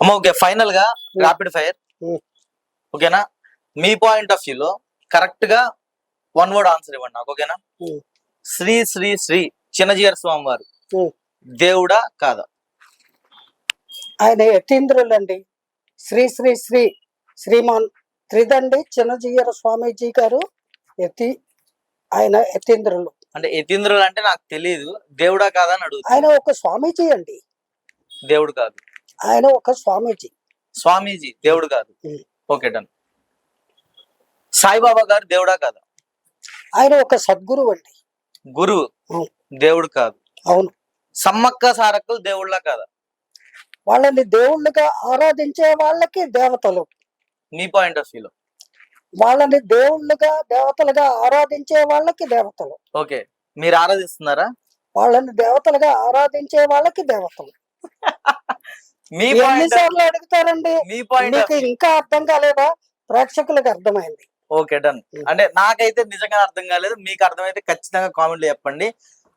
అమ్మ okay, final గా rapid fire. ఓకేనా, మీ పాయింట్ ఆఫ్ వ్యూలో కరెక్ట్ గా వన్ వర్డ్ ఆన్సర్ ఇవ్వండి నాకు. ఓకేనా, శ్రీ శ్రీ శ్రీ చిన్నజీయర్ స్వామి వారు దేవుడా కాదా? ఆయన యతీంద్రులండి. శ్రీ శ్రీ శ్రీ శ్రీమాన్ త్రిదండి చిన్నజీయర స్వామీజీ గారు ఆయన యతీంద్రులు. అంటే యతీంద్రులు అంటే నాకు తెలియదు, దేవుడా కాదా అని అడుగుతా. ఆయన ఒక స్వామీజీ అండి. దేవుడు కాదు. ఆయన ఒక స్వామీజీ. స్వామీజీ దేవుడు కాదు. Okay done. సాయిబాబా గారు దేవుడా కాదా? ఆయన ఒక సద్గురువు అండి. గురువు దేవుడు కాదు. అవును. సమ్మక్క సారక్కలు దేవుళ్ళ కాదా? వాళ్ళని దేవుళ్ళుగా ఆరాధించే వాళ్ళకి దేవతలు. మీ పాయింట్ ఆఫ్ వ్యూలో వాళ్ళని దేవుళ్ళుగా దేవతలుగా ఆరాధించే వాళ్ళకి దేవతలు. ఓకే, మీరు ఆరాధిస్తున్నారా? వాళ్ళని దేవతలుగా ఆరాధించే వాళ్ళకి దేవతలు. మీ ఎన్నిసార్లు అడుగుతారండి? మీకు ఇంకా అర్థం కాలేదా? ప్రేక్షకులకు అర్థమైంది. Okay done. అంటే నాకైతే నిజంగా అర్థం కాలేదు, మీకు అర్థమైతే ఖచ్చితంగా కామెంట్లు చెప్పండి.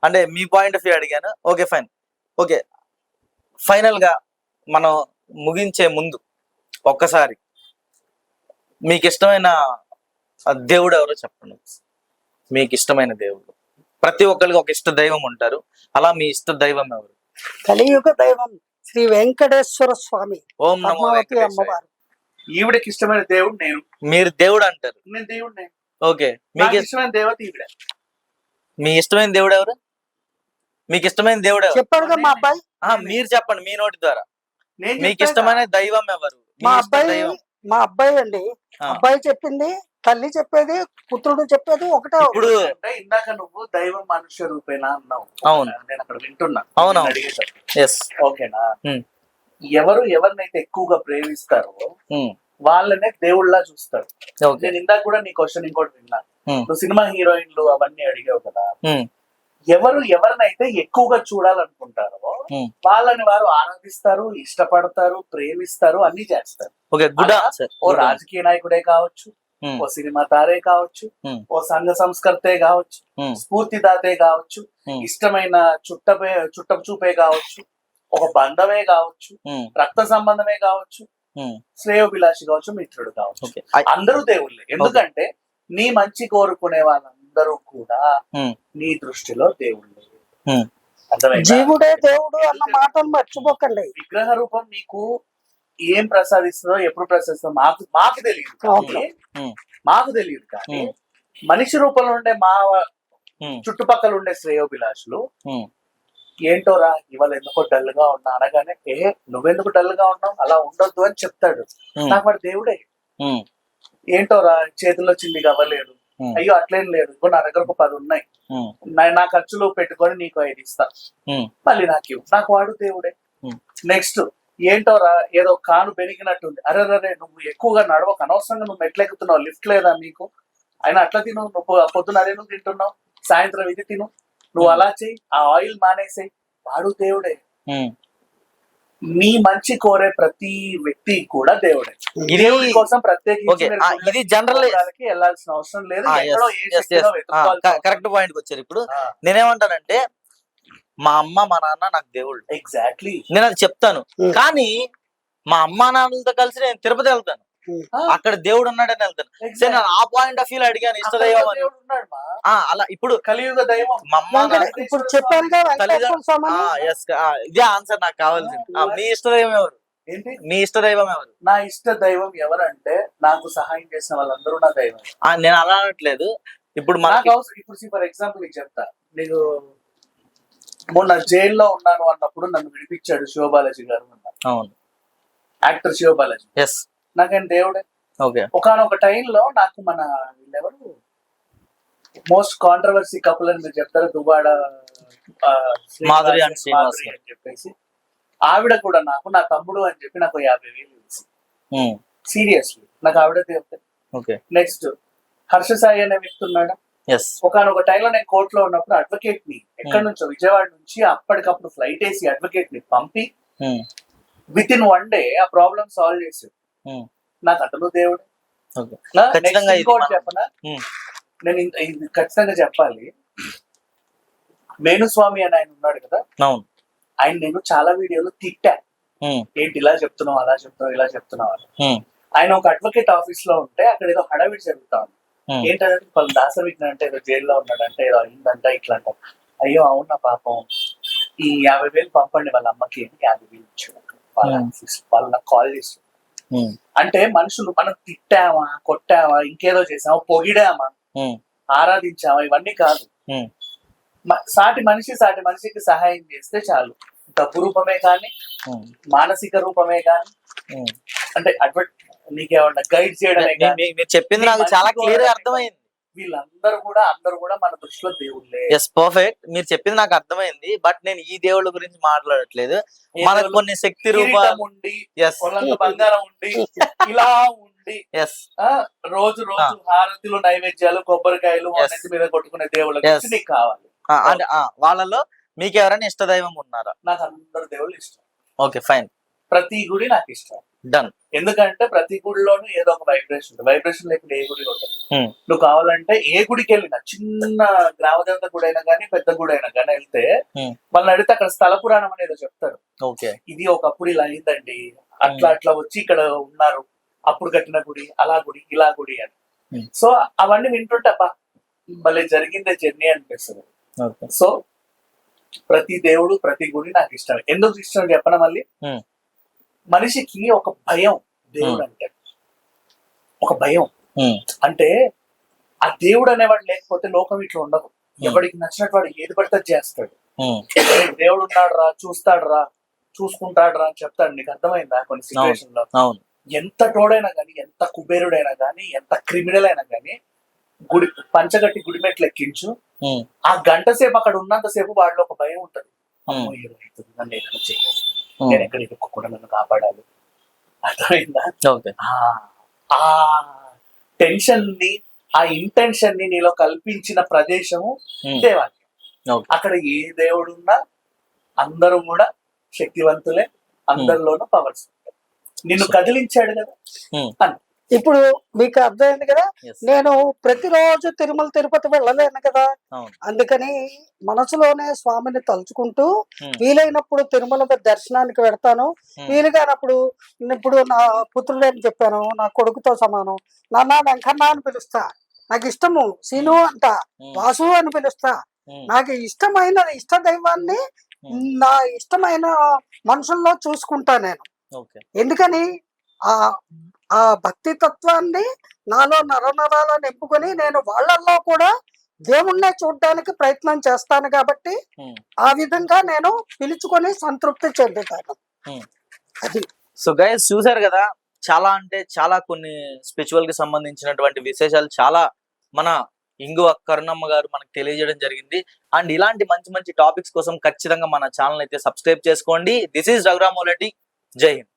అంటే మీ పాయింట్ ఆఫ్ వ్యూ అడిగాను. Okay fine. ఓకే, ఫైనల్ గా మనం ముగించే ముందు ఒక్కసారి మీకు ఇష్టమైన దేవుడు ఎవరో చెప్పండి. మీకు ఇష్టమైన దేవుడు, ప్రతి ఒక్కరికి ఒక ఇష్ట దైవం ఉంటారు, అలా మీ ఇష్ట దైవం ఎవరు? కలియుగ దైవం శ్రీ వెంకటేశ్వర స్వామి. ఓం నమో వెంకటేశ్వరాయ. అమ్మవారు. ఈవిడకి ఇష్టమైన దేవుడు నేను. మీరు దేవుడు అంటారు. నేను దేవుడు. ఓకే, మీకు ఇష్టమైన దేవత ఈవిడ. మీ ఇష్టమైన దేవుడు ఎవరు? మీకు ఇష్టమైన దేవుడు ఎవరు చెప్పాడుగా మా అబ్బాయి. మీరు చెప్పండి మీ నోటి ద్వారా. మీకు ఇష్టమైన దైవం ఎవరు? మా అబ్బాయి అండి. అబ్బాయి చెప్పింది, తల్లి చెప్పేది, పుత్రుడు చెప్పేది ఒకటే. ఇప్పుడు ఇందాక నువ్వు దైవం మనుష్య రూపేనా అన్నావు. అవును, నేను అక్కడ వింటున్నా. అవును, ఓకేనా? ఎవరు ఎవరినైతే ఎక్కువగా ప్రేమిస్తారో వాళ్ళనే దేవుళ్ళ చూస్తారు. నేను ఇందాక కూడా నీ క్వశ్చన్ ఇంకోటి విన్నా. నువ్వు సినిమా హీరోయిన్లు అవన్నీ అడిగావు కదా. ఎవరు ఎవరినైతే ఎక్కువగా చూడాలనుకుంటారో వాళ్ళని వారు ఆరాధిస్తారు, ఇష్టపడతారు, ప్రేమిస్తారు, అన్ని చేస్తారు. ఓ రాజకీయ నాయకుడే కావచ్చు, ఓ సినిమా తారే కావచ్చు, ఓ సంఘ సంస్కర్తే కావచ్చు, స్ఫూర్తిదాతే కావచ్చు, ఇష్టమైన చుట్టపు చూపే కావచ్చు, ఒక బంధమే కావచ్చు, రక్త సంబంధమే కావచ్చు, శ్రేయోభిలాషి కావచ్చు, మిత్రుడు కావచ్చు, అందరూ దేవుళ్ళే. ఎందుకంటే నీ మంచి కోరుకునే వాళ్ళందరూ కూడా నీ దృష్టిలో దేవుళ్ళు. జీవుడే దేవుడు అన్న మాటలు మర్చిపోకండి. విగ్రహ రూపం నీకు ఏం ప్రసాదిస్తుందో, ఎప్పుడు ప్రసాదిస్తుందో మాకు తెలియదు కానీ మనిషి రూపంలో ఉండే మా చుట్టుపక్కల ఉండే శ్రేయోభిలాషులు ఏంటోరా ఇవాళ ఎందుకో డల్ గా ఉన్నా అనగానే, నువ్వెందుకు డల్ గా ఉన్నావు, అలా ఉండొద్దు అని చెప్తాడు. నాకు వాడు దేవుడే. ఏంటోరా చేతిలో చిల్లి అవ్వలేదు, అయ్యో అట్లేం లేదు, ఇంకో నా దగ్గర ఒక 10 ఉన్నాయి, నా ఖర్చులు పెట్టుకొని నీకు 5 ఇస్తా, మళ్ళీ నాకు వాడు దేవుడే. నెక్స్ట్ ఏంటోరా ఏదో కాను బెనిగినట్టుంది, అరే నువ్వు ఎక్కువగా నడవక, అనవసరంగా నువ్వు మెట్లెక్కుతున్నావు, లిఫ్ట్ లేదా నీకు, అయినా అట్లా తిను, నువ్వు పొద్దున అదే నువ్వు తింటున్నావు, సాయంత్రం ఇది తిను, నువ్వు అలా చెయ్యి, ఆ ఆయిల్ మానేసేయి, వాడు దేవుడే. నీ మంచి కోరే ప్రతి వ్యక్తి కూడా దేవుడే. దేవుడి కోసం ప్రత్యేకించి వెళ్ళాల్సిన అవసరం లేదు. కరెక్ట్ పాయింట్ వచ్చారు. ఇప్పుడు నేనేమంటానంటే మా అమ్మ మా నాన్న నాకు దేవుళ్ళు. ఎగ్జాక్ట్లీ, నేను అది చెప్తాను. కానీ మా అమ్మా నాన్నలతో కలిసి నేను తిరుపతి వెళ్తాను, అక్కడ దేవుడు ఉన్నాడని వెళ్తాను. సరే, ఆ పాయింట్ ఆఫ్ వ్యూ అడిగాను ఇష్ట దైవం అని. అలా ఇప్పుడు కలియుగ దైవం మా అమ్మ ఇప్పుడు చెప్పాను ఇదే ఆన్సర్ నాకు కావాల్సింది. మీ ఇష్ట దైవం ఎవరు? మీ ఇష్ట దైవం ఎవరు? నా ఇష్ట దైవం ఎవరంటే నాకు సహాయం చేసిన వాళ్ళందరూ నా దైవం. నేను అలా అనట్లేదు. ఇప్పుడు ఫర్ ఎగ్జాంపుల్ నీకు చెప్తా. నీకు మొన్న జైల్లో ఉన్నాను అన్నప్పుడు నన్ను విడిపించాడు శివబాలాజీ గారు. అవును, యాక్టర్ శివబాలాజీ. నాకేం దేవుడే. ఒకనొక టైంలో నాకు మన వీళ్ళెవరు మోస్ట్ కాంట్రవర్సీ కపుల్ అని మీరు చెప్తారు, దుబాడ మాధురి అని చెప్పేసి, ఆవిడ కూడా నాకు నా తమ్ముడు అని చెప్పి నాకు 50,000 ఇచ్చి, సీరియస్లీ నాకు ఆవిడ దేవుడే. నెక్స్ట్ హర్ష సాయి అనే వ్యక్తి ఉన్నాడు. ఒకనొక టైంలో నేను కోర్టులో ఉన్నప్పుడు అడ్వకేట్ ని ఎక్కడి నుంచో విజయవాడ నుంచి అప్పటికప్పుడు ఫ్లైట్ వేసి అడ్వకేట్ ని పంపి విత్ ఇన్ 1 day ఆ ప్రాబ్లం సాల్వ్ చేసాడు. నాకు అతను దేవుడు. చెప్పనా, నేను ఇది ఖచ్చితంగా చెప్పాలి. వేణుస్వామి అని ఆయన ఉన్నాడు కదా, ఆయన నేను చాలా వీడియోలు తిట్టా. ఏంటి ఇలా చెప్తున్నావు, అలా చెప్తున్నావు, ఇలా చెప్తున్నావు అని. ఉమ్. ఆయన ఒక అడ్వకేట్ ఆఫీస్ లో ఉంటే అక్కడ ఏదో హడావిడి జరుగుతా ఉంది. ఏంటంటే వాళ్ళు దాసవిజ్ఞ అంటే ఏదో జైల్లో ఉన్నాడంటే ఏదో అయిందంట ఇట్లా అంట. అయ్యో అవునా పాపం, ఈ 50,000 పంపండి వాళ్ళ అమ్మకి అని 50,000 ఇచ్చాడు వాళ్ళ ఆఫీస్. వాళ్ళు నాకు కాల్ చేసి అంటే మనుషులు మనం తిట్టామా, కొట్టామా, ఇంకేదో చేసామా, పొగిడామా, ఆరాధించామా, ఇవన్నీ కాదు. సాటి మనిషికి సహాయం చేస్తే చాలు. డబ్బు రూపమే కానీ, మానసిక రూపమే కానీ, అంటే నీకేమన్నా గైడ్ చేయడమే కానీ. మీరు చెప్పింది నాకు చాలా క్లియర్ గా అర్థమైంది. వీళ్ళందరూ అందరూ కూడా మన దృష్టిలో దేవుళ్ళే. Yes, perfect. మీరు చెప్పింది నాకు అర్థమైంది. బట్ నేను ఈ దేవుళ్ళ గురించి మాట్లాడట్లేదు. మనకు కొన్ని శక్తి రూపాలు ఉండి, బంగారం ఉండి, ఇలా ఉండి, రోజు హారతులు, నైవేద్యాలు, కొబ్బరికాయలు మీద కొట్టుకునే దేవుళ్ళ గురించి నీకు కావాలి. అంటే వాళ్ళలో మీకు ఎవరైనా ఇష్ట దైవం ఉన్నారా? నాకు అందరు దేవుళ్ళు ఇష్టం. Okay, fine. ప్రతి గుడి నాకు ఇష్టం. డన్. ఎందుకంటే ప్రతి గుడిలోనూ ఏదో ఒక వైబ్రేషన్ ఉంటుంది. వైబ్రేషన్ లేకుండా ఏ గుడి ఉంటుంది. నువ్వు కావాలంటే ఏ గుడికి వెళ్ళినా, చిన్న గ్రామదేవత గుడి అయినా కానీ, పెద్ద గుడి అయినా కానీ వెళ్తే వాళ్ళని అడిగితే అక్కడ స్థల పురాణం అనేది చెప్తారు. ఓకే, ఇది ఒకప్పుడు ఇలా అయిందండి, అట్లా వచ్చి ఇక్కడ ఉన్నారు, అప్పుడు కట్టిన గుడి, అలా గుడి, ఇలా గుడి అని. సో అవన్నీ వింటుంటే అబ్బా భలే జరిగిందే జర్నీ అనిపిస్తుంది. సో ప్రతి దేవుడు, ప్రతి గుడి నాకు ఇష్టం. ఎందుకు ఇష్టం చెప్పన మళ్ళీ, మనిషికి ఒక భయం దేవుడు అంటే, ఒక భయం. అంటే ఆ దేవుడు అనేవాడు లేకపోతే లోకం ఇట్లా ఉండదు. ఎవడికి నచ్చినట్టు వాడు ఏది పడితే చేస్తాడు. దేవుడు ఉన్నాడు రా, చూస్తాడు రా, చూసుకుంటాడు రా అని చెప్తాడు. నీకు అర్థమైందా? కొన్ని సిచ్యువేషన్ లో ఎంత టోడైనా కానీ, ఎంత కుబేరుడైనా కానీ, ఎంత క్రిమినల్ అయినా కానీ, గుడి పంచగట్టి గుడి మెట్లు ఎక్కించు, ఆ గంట సేపు అక్కడ ఉన్నంత సేపు వాడిలో ఒక భయం ఉంటది. నన్ను ఏదైనా చేయాలి, నేను ఎక్కడ ఇరుక్కోకుండా నన్ను కాపాడాలి. అర్థమైందా? ఆ టెన్షన్ ని, ఆ ఇంటెన్షన్ ని నీలో కల్పించిన ప్రదేశము దేవాలయం. అక్కడ ఏ దేవుడున్నా అందరూ కూడా శక్తివంతులే, అందరిలోనూ పవర్స్. నిన్ను కదిలించాడు కదా అని. ఇప్పుడు మీకు అర్థమైంది కదా. నేను ప్రతిరోజు తిరుమల తిరుపతి వెళ్ళలేను కదా, అందుకని మనసులోనే స్వామిని తలుచుకుంటూ వీలైనప్పుడు తిరుమల దర్శనానికి వెళ్తాను. వీలు కానప్పుడు ఇప్పుడు నా పుత్రుడు అని చెప్పాను, నా కొడుకుతో సమానం, నాన్న వెంకన్న అని పిలుస్తా. నాకు ఇష్టము సీను అంట, వాసు అని పిలుస్తా. నాకు ఇష్టమైన ఇష్ట దైవాన్ని నా ఇష్టమైన మనుషుల్లో చూసుకుంటా నేను. ఎందుకని ఆ భక్తి తత్వాన్ని నాలో నరనరాలో నింపుకొని నేను వాళ్ళల్లో కూడా దేవుణ్ణే చూడడానికి ప్రయత్నం చేస్తాను. కాబట్టి ఆ విధంగా నేను పిలుచుకొని సంతృప్తి చెందుతాను. అది. సో గైస్, చూసారు కదా, చాలా అంటే చాలా కొన్ని స్పిరిచువల్ కి సంబంధించినటువంటి విశేషాలు చాలా మన ఇంగువ కరుణమ్మ గారు మనకు తెలియజేయడం జరిగింది. అండ్ ఇలాంటి మంచి మంచి టాపిక్స్ కోసం ఖచ్చితంగా మన ఛానల్ అయితే సబ్స్క్రైబ్ చేసుకోండి. This is Raghuram Moleti. జై హింద్.